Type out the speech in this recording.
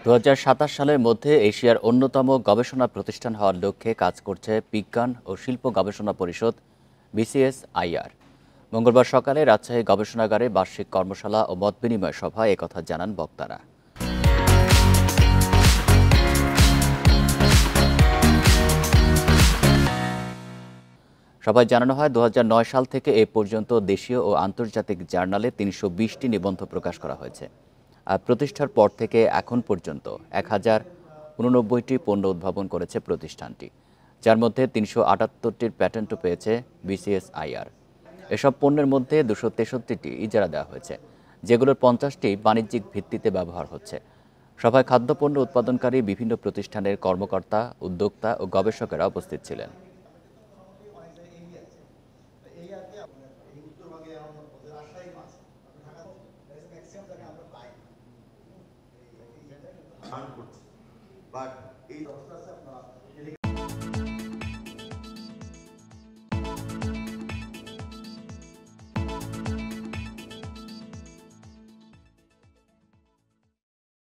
২০২৭ সালের মধ্যে এশিয়ার অন্যতম গবেষণা প্রতিষ্ঠান হওয়ার লক্ষ্যে কাজ করছে বিজ্ঞান ও শিল্প গবেষণা পরিষদ বিসিএসআইআর। মঙ্গলবার সকালে রাজশাহী গবেষণাগারে বার্ষিক কর্মশালা ও মতবিনিময় সভায় একথা জানান বক্তারা। সভায় জানানো হয় ২০০৯ সাল থেকে এ পর্যন্ত দেশীয় ও আন্তর্জাতিক জার্নালে ৩২০টি নিবন্ধ প্রকাশ করা হয়েছে। আর প্রতিষ্ঠার পর থেকে এখন পর্যন্ত ১,০৮৯টি পণ্য উদ্ভাবন করেছে প্রতিষ্ঠানটি, যার মধ্যে ৩৭৮টির প্যাটেন্টও পেয়েছে বিসিএসআইআর। এসব পণ্যের মধ্যে ২৬৩টি ইজারা দেওয়া হয়েছে, যেগুলোর ৫০টি বাণিজ্যিক ভিত্তিতে ব্যবহার হচ্ছে। সভায় খাদ্যপণ্য উৎপাদনকারী বিভিন্ন প্রতিষ্ঠানের কর্মকর্তা, উদ্যোক্তা ও গবেষকেরা উপস্থিত ছিলেন। বাট এই